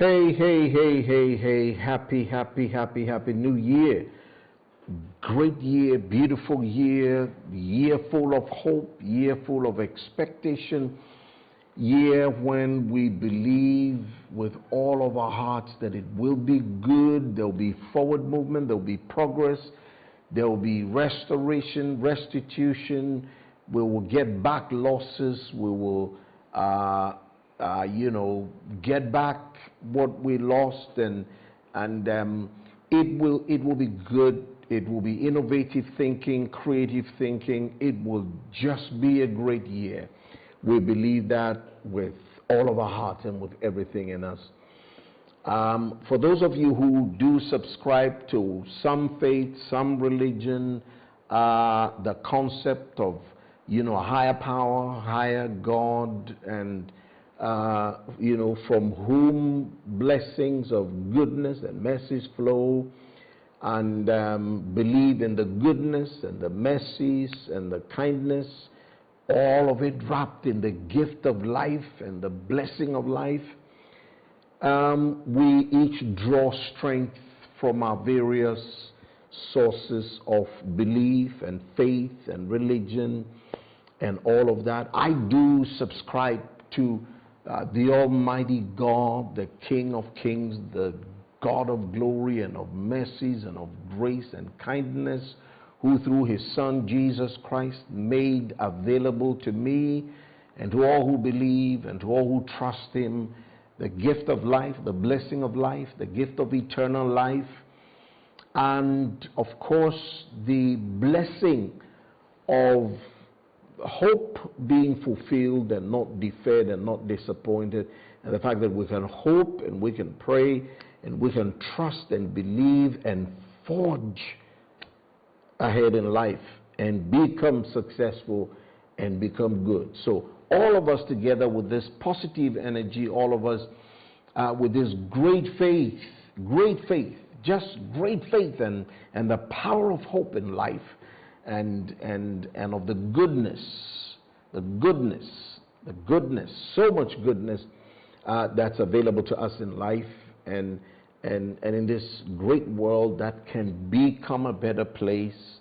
Hey, hey, hey, hey, hey, happy, happy, happy, happy New Year. Great year, beautiful year, year full of hope, year full of expectation, year when we believe with all of our hearts that it will be good, there'll be forward movement, there'll be progress, there will be restoration, restitution, we will get back losses, we will get back what we lost, and it will be good. It will be innovative thinking, creative thinking. It will just be a great year. We believe that with all of our heart and with everything in us. For those of you who do subscribe to some faith, some religion, the concept of a higher power, higher God, and from whom blessings of goodness and mercies flow, and believe in the goodness and the mercies and the kindness, all of it wrapped in the gift of life and the blessing of life. We each draw strength from our various sources of belief and faith and religion and all of that. I do subscribe to the Almighty God, the King of Kings, the God of glory and of mercies and of grace and kindness, who through his Son Jesus Christ made available to me and to all who believe and to all who trust him the gift of life, the blessing of life, the gift of eternal life, and of course the blessing of hope being fulfilled and not deferred and not disappointed, and the fact that we can hope and we can pray and we can trust and believe and forge ahead in life and become successful and become good. So all of us together with this positive energy, all of us with this great faith, just great faith and the power of hope in life, and of the goodness, so much goodness that's available to us in life and in this great world that can become a better place.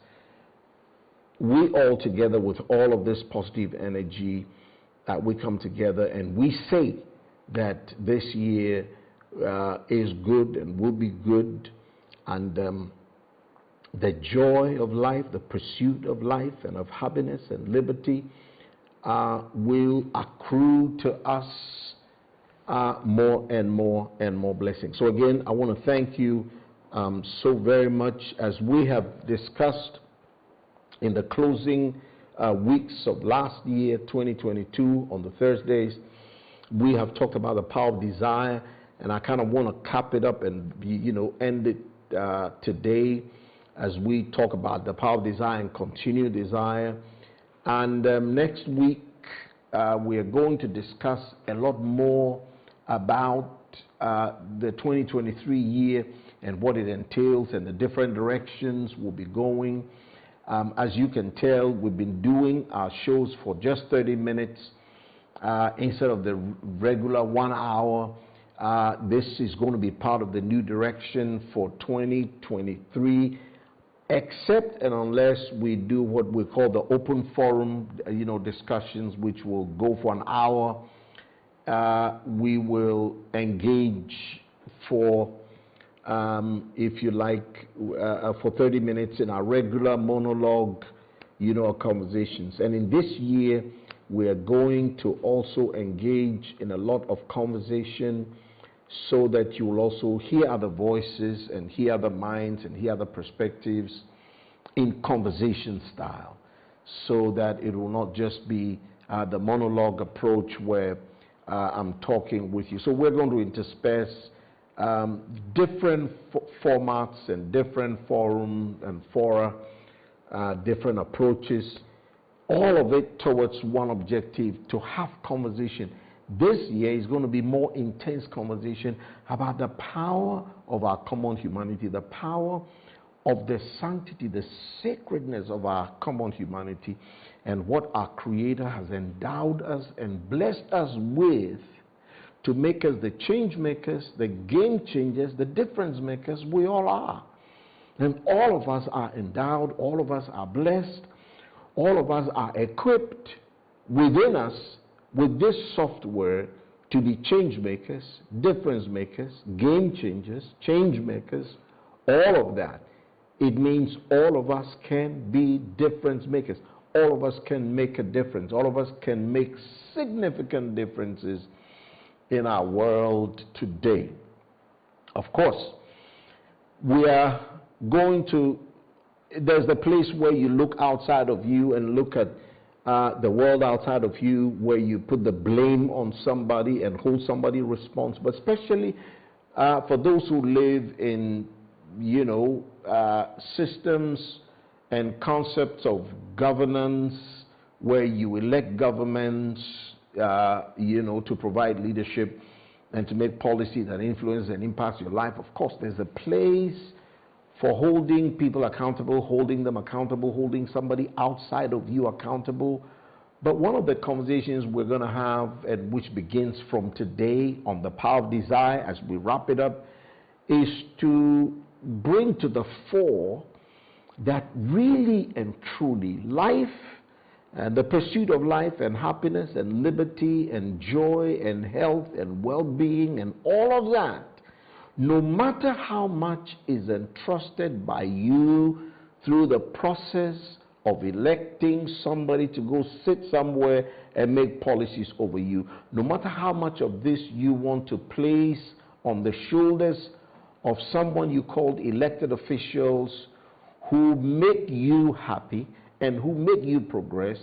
We all together with all of this positive energy, we come together and we say that this year is good and will be good, and the joy of life, the pursuit of life and of happiness and liberty will accrue to us more and more and more blessings. So again, I want to thank you so very much. As we have discussed in the closing weeks of last year, 2022, on the Thursdays, we have talked about the power of desire, and I kind of want to cap it up and end it today as we talk about the power of desire and continued desire. And next week we are going to discuss a lot more about the 2023 year and what it entails and the different directions we'll be going. As you can tell, we've been doing our shows for just 30 minutes instead of the regular 1 hour. This is going to be part of the new direction for 2023, except and unless we do what we call the open forum, discussions, which will go for an hour. We will engage for, if you like, for 30 minutes in our regular monologue, conversations. And in this year, we are going to also engage in a lot of conversation, so that you will also hear other voices and hear other minds and hear other perspectives in conversation style, so that it will not just be the monologue approach where I'm talking with you. So we're going to intersperse different formats and different forums and fora, different approaches, all of it towards one objective: to have conversation. This year is going to be more intense conversation about the power of our common humanity, the power of the sanctity, the sacredness of our common humanity, and what our Creator has endowed us and blessed us with to make us the change makers, the game changers, the difference makers we all are. And all of us are endowed, all of us are blessed, all of us are equipped within us with this software to be change makers, difference makers, game changers, change makers, all of that. It means all of us can be difference makers. All of us can make a difference. All of us can make significant differences in our world today. Of course, we are going to, there's the place where you look outside of you and look at the world outside of you, where you put the blame on somebody and hold somebody responsible, but especially for those who live in, systems and concepts of governance, where you elect governments, to provide leadership and to make policy that influence and impacts your life. Of course, there's a place for holding people accountable, holding them accountable, holding somebody outside of you accountable. But one of the conversations we're going to have, and which begins from today on the power of desire as we wrap it up, is to bring to the fore that really and truly life and the pursuit of life and happiness and liberty and joy and health and well-being and all of that, no matter how much is entrusted by you through the process of electing somebody to go sit somewhere and make policies over you, no matter how much of this you want to place on the shoulders of someone you called elected officials who make you happy and who make you progress,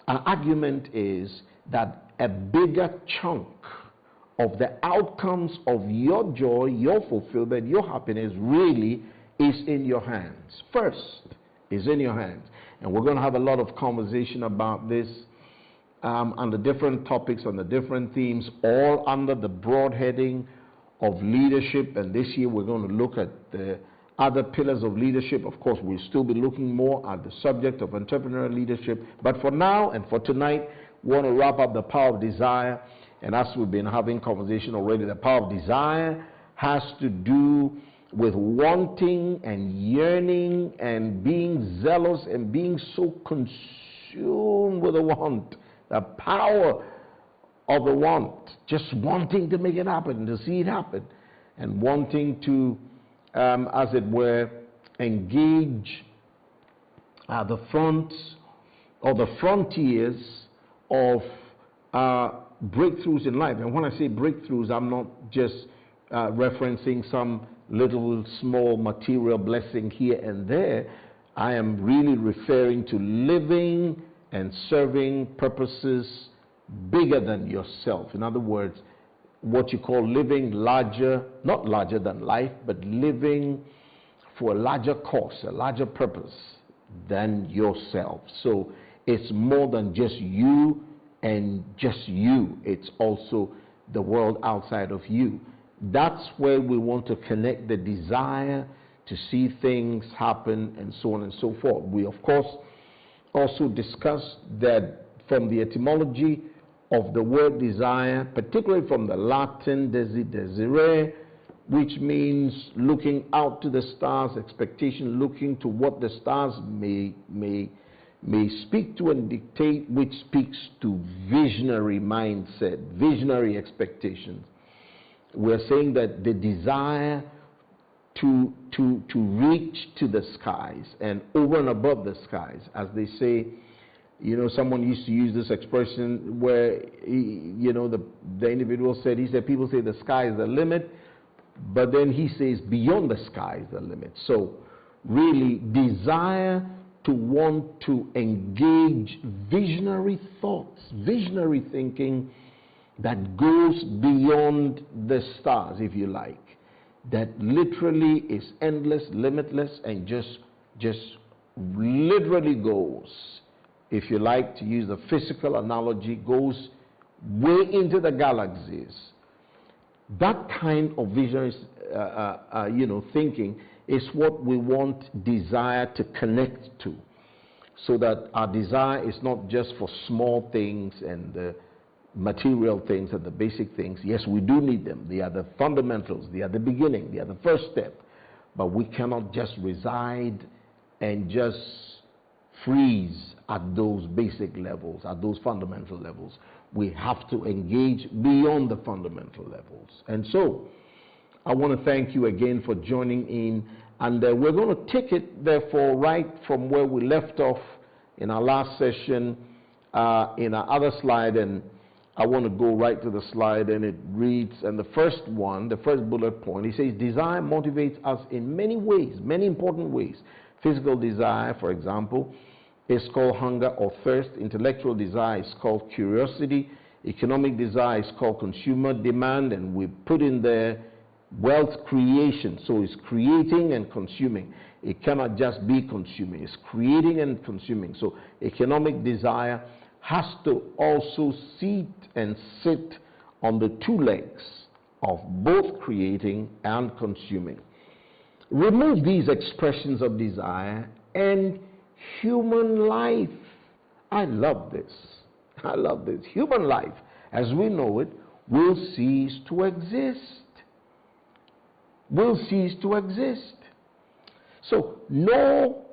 our argument is that a bigger chunk of the outcomes of your joy, your fulfillment, your happiness really is in your hands. First, is in your hands. And we're going to have a lot of conversation about this on the different topics, on the different themes, all under the broad heading of leadership. And this year we're going to look at the other pillars of leadership. Of course, we'll still be looking more at the subject of entrepreneurial leadership. But for now and for tonight, we want to wrap up the power of desire. And as we've been having conversation already, the power of desire has to do with wanting and yearning and being zealous and being so consumed with the want, the power of the want, just wanting to make it happen, to see it happen, and wanting to, as it were, engage the fronts or the frontiers of breakthroughs in life. And when I say breakthroughs, I'm not just referencing some little small material blessing here and there. I am really referring to living and serving purposes bigger than yourself. In other words, what you call living larger, not larger than life, but living for a larger cause, a larger purpose than yourself. So it's more than just you and just you. It's also the world outside of you. That's where we want to connect the desire to see things happen and so on and so forth. We, of course, also discussed that from the etymology of the word desire, particularly from the Latin desidere, which means looking out to the stars, expectation, looking to what the stars may speak to and dictate, which speaks to visionary mindset, visionary expectations. We're saying that the desire to reach to the skies and over and above the skies, as they say. Someone used to use this expression where, the individual said, people say the sky is the limit, but then he says beyond the sky is the limit. So really, desire to want to engage visionary thoughts, visionary thinking that goes beyond the stars, if you like, that literally is endless, limitless, and just literally goes, if you like to use the physical analogy, goes way into the galaxies. That kind of visionary, thinking is what we want desire to connect to, so that our desire is not just for small things and material things and the basic things. Yes, we do need them. They are the fundamentals. They are the beginning. They are the first step. But we cannot just reside and just freeze at those basic levels, at those fundamental levels. We have to engage beyond the fundamental levels. And so, I want to thank you again for joining in. And we're going to take it, therefore, right from where we left off in our last session, in our other slide. And I want to go right to the slide, and it reads, and the first one, the first bullet point, it says, desire motivates us in many ways, many important ways. Physical desire, for example, is called hunger or thirst. Intellectual desire is called curiosity. Economic desire is called consumer demand, and we put in there wealth creation. So it's creating and consuming. It cannot just be consuming. It's creating and consuming. So economic desire has to also sit on the two legs of both creating and consuming. Remove these expressions of desire and human life. I love this. I love this. Human life, as we know it, will cease to exist. Will cease to exist. So, no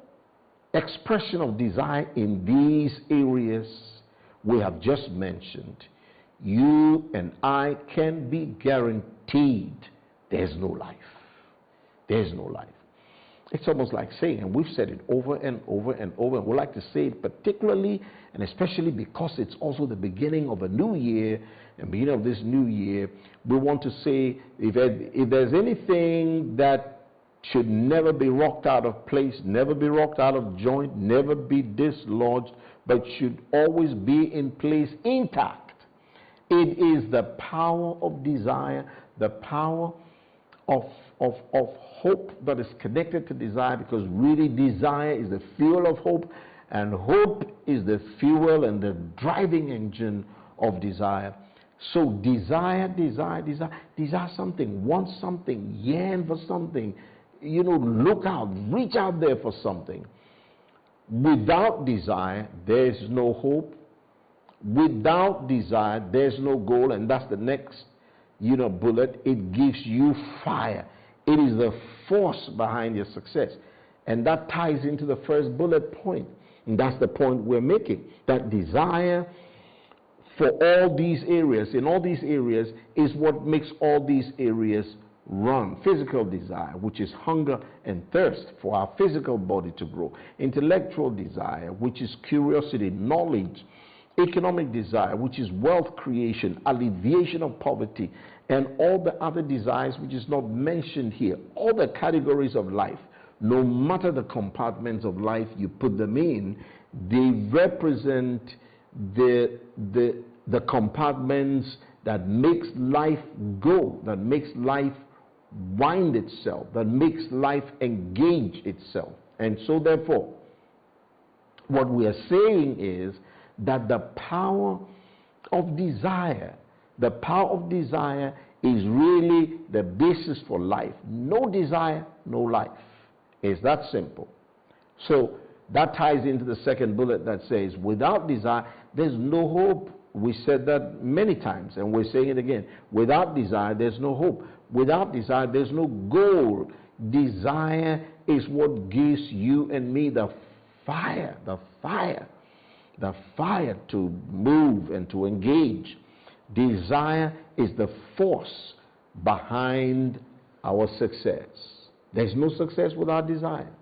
expression of desire in these areas we have just mentioned, you and I can be guaranteed there's no life. There's no life. It's almost like saying, and we've said it over and over and over, and we like to say it particularly and especially because it's also the beginning of a new year, and beginning of this new year, we want to say, if there's anything that should never be rocked out of place, never be rocked out of joint, never be dislodged, but should always be in place intact, it is the power of desire, the power of hope that is connected to desire, because really desire is the fuel of hope, and hope is the fuel and the driving engine of desire. So desire something, want something, yearn for something, look out, reach out there for something. Without desire, there's no hope. Without desire, there's no goal, and that's the next bullet. It gives you fire. It is the force behind your success. And that ties into the first bullet point. And that's the point we're making. That desire for all these areas, in all these areas, is what makes all these areas run. Physical desire, which is hunger and thirst for our physical body to grow. Intellectual desire, which is curiosity, knowledge. Economic desire, which is wealth creation, alleviation of poverty, and all the other desires which is not mentioned here. All the categories of life, no matter the compartments of life you put them in, they represent the compartments that makes life go, that makes life wind itself, that makes life engage itself. And so therefore, what we are saying is that the power of desire is really the basis for life. No desire, no life. It's that simple. So that ties into the second bullet that says, without desire, there's no hope. We said that many times, and we're saying it again. Without desire, there's no hope. Without desire, there's no goal. Desire is what gives you and me the fire to move and to engage. Desire is the force behind our success. There's no success without desire.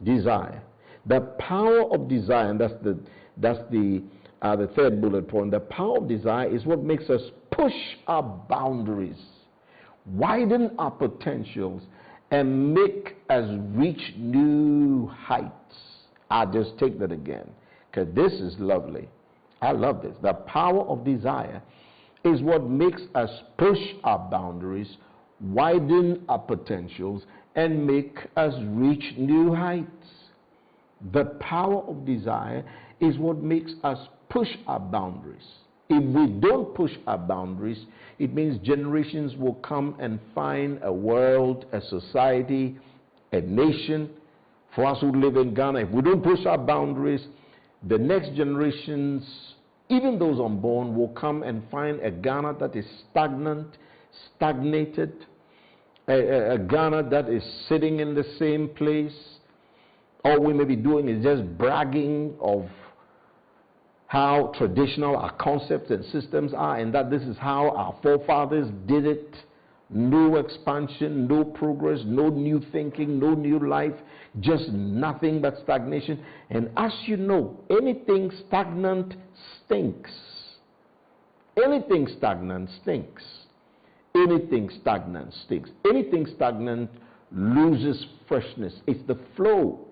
Desire. The power of desire, and that's the third bullet point. The power of desire is what makes us push our boundaries, widen our potentials, and make us reach new heights. I'll just take that again, because this is lovely. I love this. The power of desire is what makes us push our boundaries, widen our potentials, and make us reach new heights. The power of desire is what makes us push our boundaries. If we don't push our boundaries, it means generations will come and find a world, a society, a nation. For us who live in Ghana, if we don't push our boundaries, the next generations even those unborn will come and find a Ghana that is stagnated, a Ghana that is sitting in the same place. All we may be doing is just bragging of how traditional our concepts and systems are, and that this is how our forefathers did it. No expansion, no progress, no new thinking, no new life, just nothing but stagnation. And as you know, anything stagnant stinks. Anything stagnant stinks. Anything stagnant stinks. Anything stagnant loses freshness. It's the flow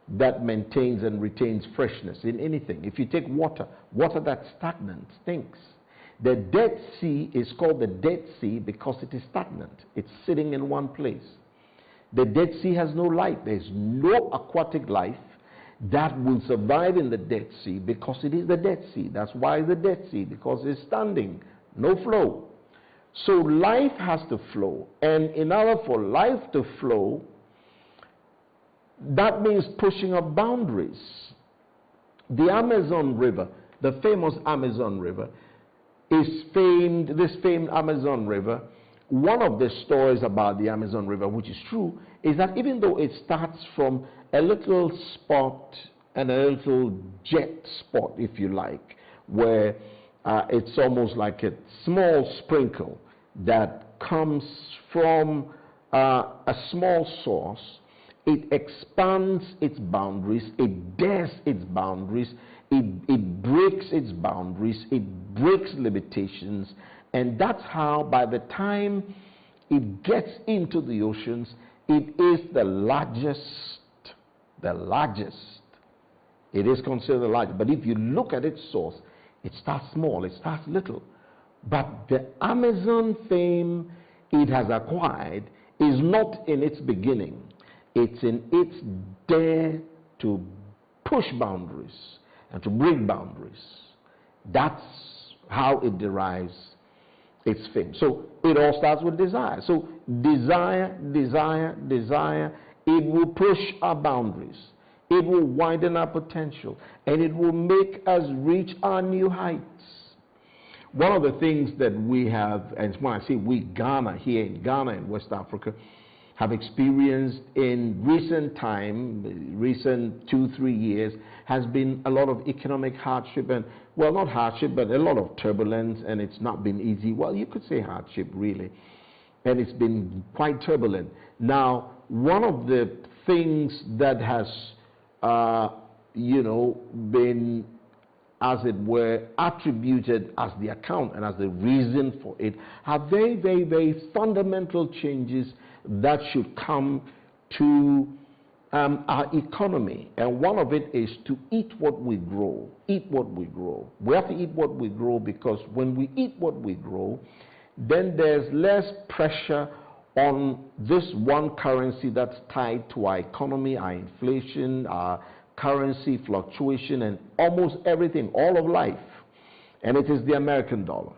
that maintains and retains freshness in anything. If you take water that's stagnant stinks. The Dead Sea is called the Dead Sea because it is stagnant. It's sitting in one place. The Dead Sea has no life. There's no aquatic life that will survive in the Dead Sea because it is the Dead Sea. That's why it's the Dead Sea, because it's standing, no flow. So life has to flow. And in order for life to flow, that means pushing up boundaries. The Amazon River, the famous Amazon River, is famed, this famed Amazon River. One of the stories about the Amazon River, which is true, is that even though it starts from a little spot and a little jet spot, if you like, where it's almost like a small sprinkle that comes from a small source, it expands its boundaries, it dares its boundaries, it breaks its boundaries, it breaks limitations, and that's how by the time it gets into the oceans, it is the largest. It is considered the largest. But if you look at its source, it starts small, it starts little. But the Amazon fame it has acquired is not in its beginning. It's in its dare to push boundaries and to break boundaries. That's how it derives its fame. So it all starts with desire. So desire, it will push our boundaries. It will widen our potential. And it will make us reach our new heights. One of the things that we have, and when I say we, Ghana, here in Ghana in West Africa, have experienced in recent 2-3 years, has been a lot of economic hardship, and, well, not hardship, but a lot of turbulence, and it's not been easy. Well, you could say hardship, really. And it's been quite turbulent. Now, one of the things that has, been, as it were, attributed as the account and as the reason for it are very, very, very fundamental changes that should come to our economy. And one of it is to eat what we grow. Eat what we grow. We have to eat what we grow, because when we eat what we grow, then there's less pressure on this one currency that's tied to our economy, our inflation, our currency fluctuation, and almost everything, all of life. And it is the American dollar,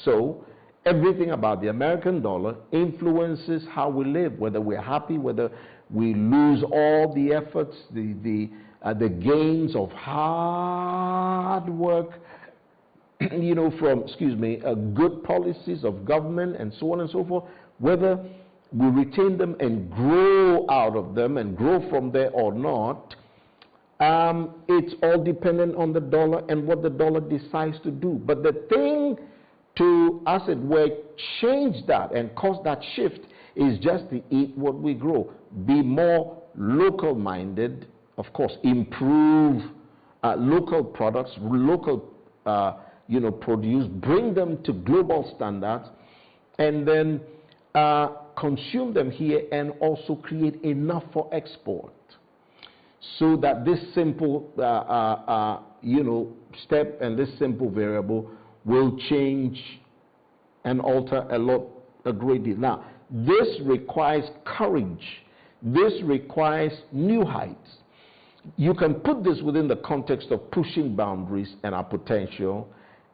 So everything about the American dollar influences how we live, whether we're happy, whether we lose all the efforts, the gains of hard work, from, good policies of government and so on and so forth, whether we retain them and grow out of them and grow from there or not. It's all dependent on the dollar and what the dollar decides to do. But the thing to, as it were, change that and cause that shift is just to eat what we grow. Be more local-minded, of course, improve local products, local produce, bring them to global standards, and then consume them here and also create enough for export. So that this simple, step and this simple variable will change and alter a great deal. Now, this requires courage. This requires new heights. You can put this within the context of pushing boundaries and our potential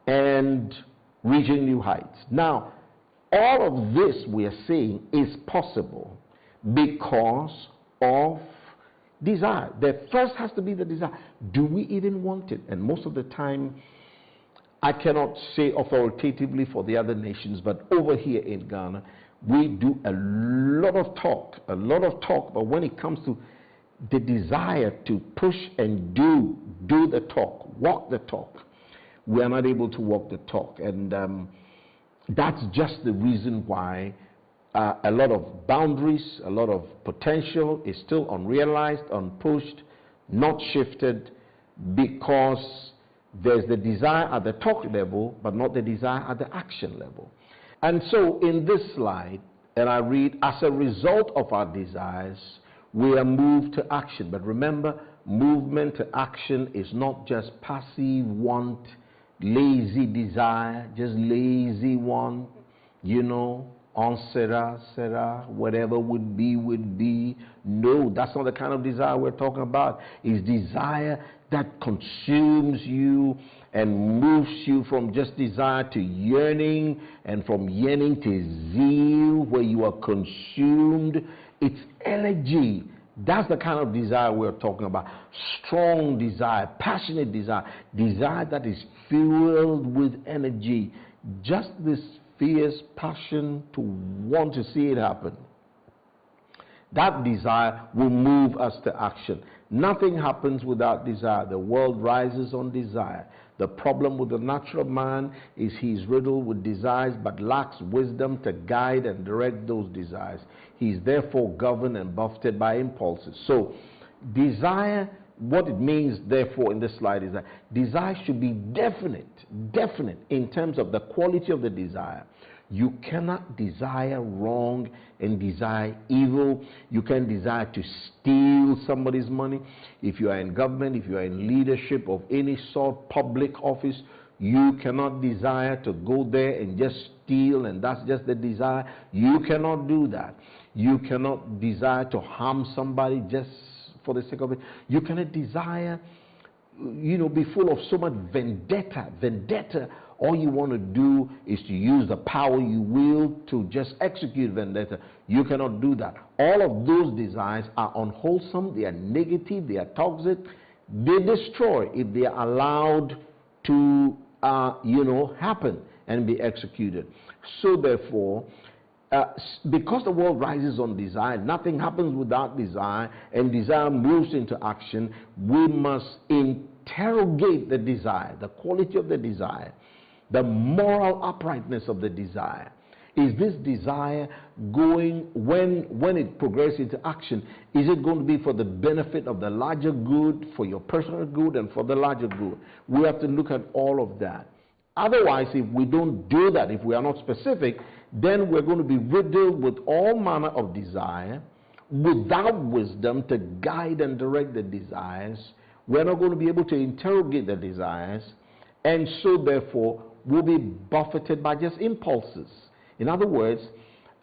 and reaching new heights. Now, all of this we are saying is possible because of Desire. There first has to be the desire. Do we even want it? And most of the time, I cannot say authoritatively for the other nations, but over here in Ghana, we do a lot of talk, but when it comes to the desire to push and do the talk, walk the talk, we are not able to walk the talk. And that's just the reason why a lot of boundaries, a lot of potential is still unrealized, unpushed, not shifted, because there's the desire at the talk level, but not the desire at the action level. And so in this slide, and I read, as a result of our desires, we are moved to action. But remember, movement to action is not just passive want, lazy desire, just lazy want, on Sarah, whatever would be. No, that's not the kind of desire we're talking about. It's desire that consumes you and moves you from just desire to yearning, and from yearning to zeal, where you are consumed. It's energy. That's the kind of desire we're talking about. Strong desire, passionate desire, desire that is fueled with energy. Just this fierce passion to want to see it happen. That desire will move us to action. Nothing happens without desire. The world rises on desire. The problem with the natural man is he's riddled with desires but lacks wisdom to guide and direct those desires. He's therefore governed and buffeted by impulses. So desire, what it means therefore in this slide is that desire should be definite in terms of the quality of the desire. You cannot desire wrong and desire evil. You can desire to steal somebody's money. If you are in government, if you are in leadership of any sort, public office, you cannot desire to go there and just steal, and that's just the desire. You cannot do that. You cannot desire to harm somebody just for the sake of it. You cannot desire, be full of so much vendetta. All you want to do is to use the power you will to just execute vendetta. You cannot do that. All of those desires are unwholesome, they are negative, they are toxic. They destroy if they are allowed to, happen and be executed. So therefore, because the world rises on desire, nothing happens without desire, and desire moves into action, we must interrogate the desire, the quality of the desire, the moral uprightness of the desire. Is this desire going, when it progresses into action, is it going to be for the benefit of the larger good, for your personal good, and for the larger good? We have to look at all of that. Otherwise, if we don't do that, if we are not specific, then we're going to be riddled with all manner of desire without wisdom to guide and direct the desires. We're not going to be able to interrogate the desires, and so therefore we'll be buffeted by just impulses. In other words,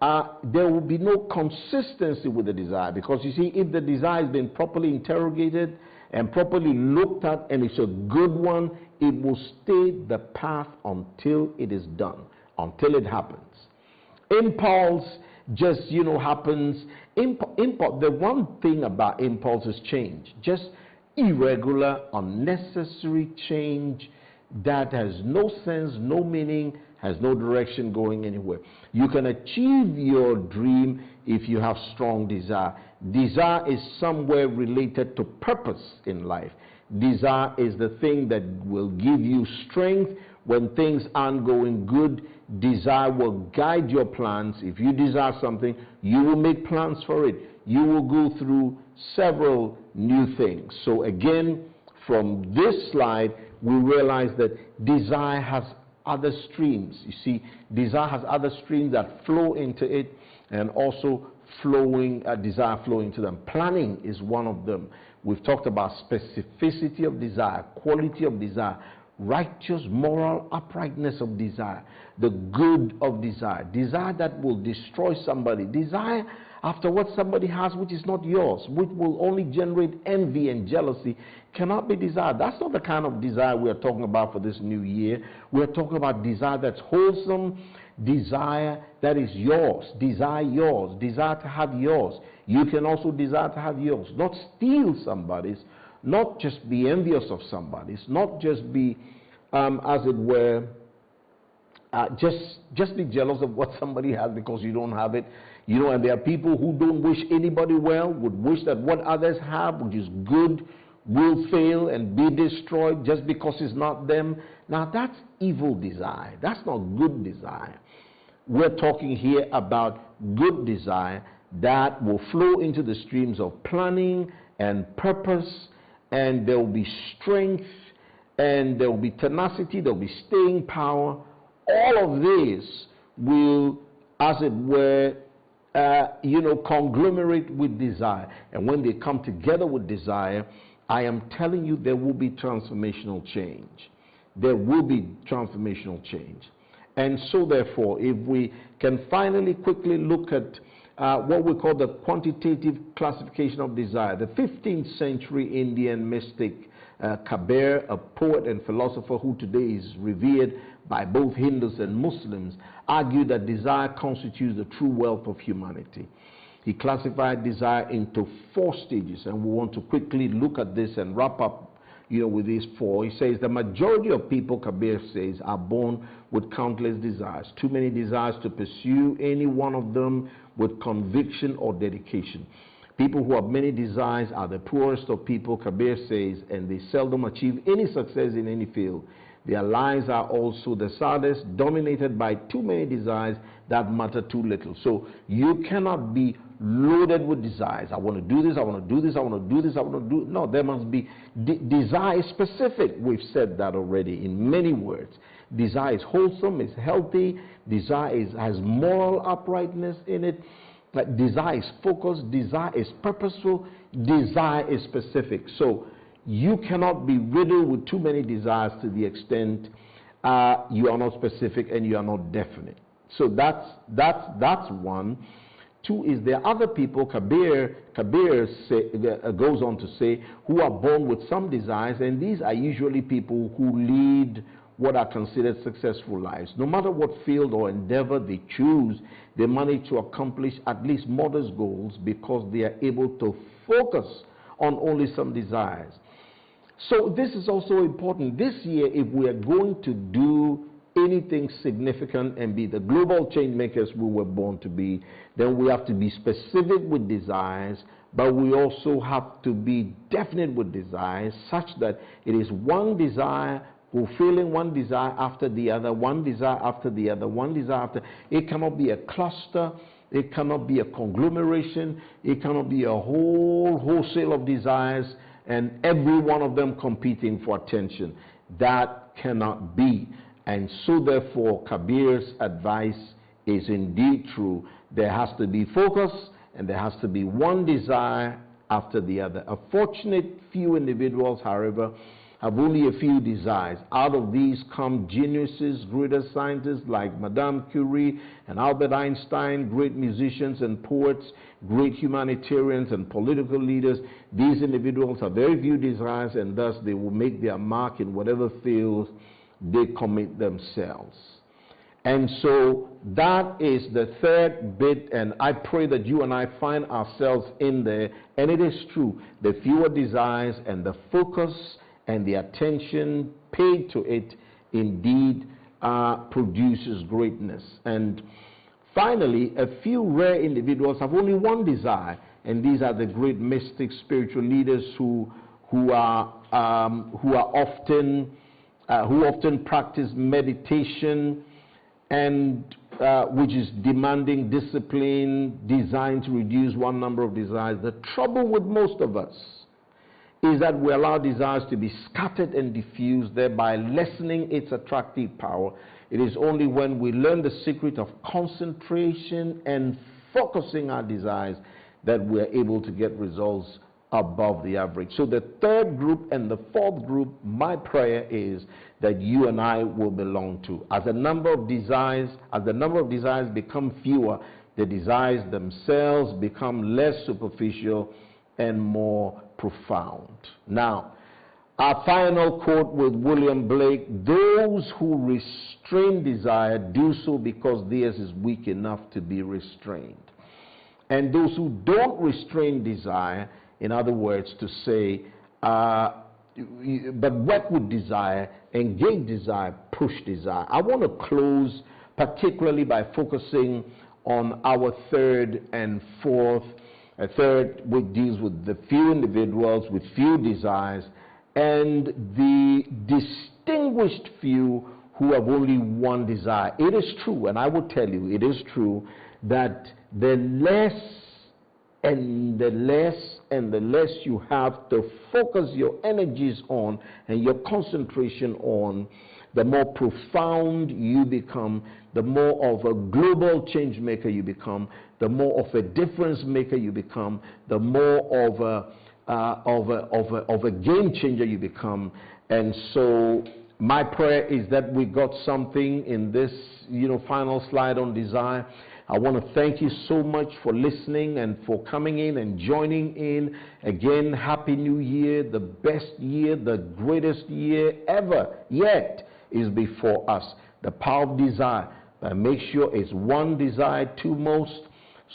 there will be no consistency with the desire, because you see, if the desire has been properly interrogated and properly looked at and it's a good one, it will stay the path until it is done, until it happens. Impulse just, happens. The one thing about impulse is change, just irregular, unnecessary change that has no sense, no meaning, has no direction going anywhere. You can achieve your dream if you have strong desire. Desire is somewhere related to purpose in life. Desire is the thing that will give you strength when things aren't going good. Desire will guide your plans. If you desire something, you will make plans for it. You will go through several new things. So again, from this slide, we realize that desire has other streams. You see, desire has other streams that flow into it, and also desire flowing to them. Planning is one of them. We've talked about specificity of desire, quality of desire, righteous, moral uprightness of desire, the good of desire, desire that will destroy somebody, desire after what somebody has which is not yours, which will only generate envy and jealousy, cannot be desired. That's not the kind of desire we are talking about for this new year. We are talking about desire that's wholesome, desire that is yours. Desire yours. Desire to have yours. You can also desire to have yours. Not steal somebody's, not just be envious of somebody's, not just be, as it were, just be jealous of what somebody has because you don't have it. You know, and there are people who don't wish anybody well, would wish that what others have, which is good, will fail and be destroyed just because it's not them. Now that's evil desire. That's not good desire. We're talking here about good desire that will flow into the streams of planning and purpose, and there will be strength, and there will be tenacity, there will be staying power. All of this will, as it were, conglomerate with desire. And when they come together with desire, I am telling you there will be transformational change. There will be transformational change. And so therefore, if we can finally quickly look at what we call the quantitative classification of desire, the 15th century Indian mystic Kabir, a poet and philosopher who today is revered by both Hindus and Muslims, argued that desire constitutes the true wealth of humanity. He classified desire into 4 stages, and we want to quickly look at this and wrap up with these 4. He says the majority of people, Kabir says, are born with countless desires, too many desires to pursue any one of them with conviction or dedication. People who have many desires are the poorest of people, Kabir says, and they seldom achieve any success in any field. Their lives are also the saddest, dominated by too many desires that matter too little. So you cannot be loaded with desires. I want to do this, I want to do this, I want to do this, I want to do... No, there must be... desire is specific. We've said that already in many words. Desire is wholesome, it's healthy. Desire has moral uprightness in it. Desire is focused. Desire is purposeful. Desire is specific. So you cannot be riddled with too many desires to the extent you are not specific and you are not definite. So that's one. 2 is there are other people, Kabir goes on to say, who are born with some desires, and these are usually people who lead what are considered successful lives. No matter what field or endeavor they choose, they manage to accomplish at least modest goals because they are able to focus on only some desires. So this is also important. This year, if we are going to do anything significant and be the global change makers we were born to be, then we have to be specific with desires, but we also have to be definite with desires such that it is one desire fulfilling one desire after the other, one desire after the other, one desire after. It cannot be a cluster. It cannot be a conglomeration. It cannot be a wholesale of desires and every one of them competing for attention. That cannot be. And so therefore, Kabir's advice is indeed true. There has to be focus and there has to be one desire after the other. A fortunate few individuals, however, have only a few desires. Out of these come geniuses, greater scientists like Madame Curie and Albert Einstein, great musicians and poets, great humanitarians and political leaders. These individuals have very few desires, and thus they will make their mark in whatever field they commit themselves. And so that is the third bit, and I pray that you and I find ourselves in there. And it is true, the fewer desires and the focus and the attention paid to it indeed produces greatness. And finally, a few rare individuals have only one desire, and these are the great mystic spiritual leaders who often practice meditation, and which is demanding discipline designed to reduce one number of desires. The trouble with most of us is that we allow desires to be scattered and diffused, thereby lessening its attractive power. It is only when we learn the secret of concentration and focusing our desires that we are able to get results above the average. So the third group and the fourth group, my prayer is that you and I will belong to. As the number of desires become fewer, the desires themselves become less superficial and more profound. Now, Our final quote with William Blake: those who restrain desire do so because theirs is weak enough to be restrained. And those who don't restrain desire, in other words, to say, but work with desire, engage desire, push desire. I want to close particularly by focusing on our third and fourth. A third, which deals with the few individuals with few desires, and the distinguished few who have only one desire. It is true, and I will tell you, it is true, that the less and the less and the less you have to focus your energies on and your concentration on, the more profound you become, the more of a global change maker you become, the more of a difference maker you become, the more of a game changer you become. And so my prayer is that we got something in this, final slide on desire. I want to thank you so much for listening and for coming in and joining in. Again, Happy New Year. The best year, the greatest year ever yet is before us. The power of desire. But make sure it's one desire to most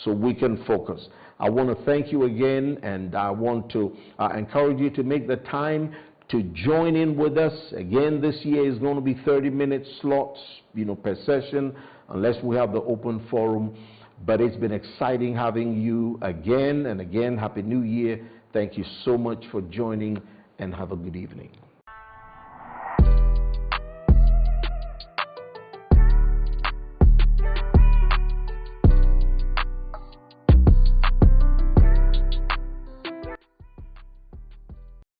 so we can focus. I want to thank you again, and I want to encourage you to make the time to join in with us. Again, this year is going to be 30-minute slots, per session, unless we have the open forum. But it's been exciting having you again and again. Happy New Year. Thank you so much for joining, and have a good evening.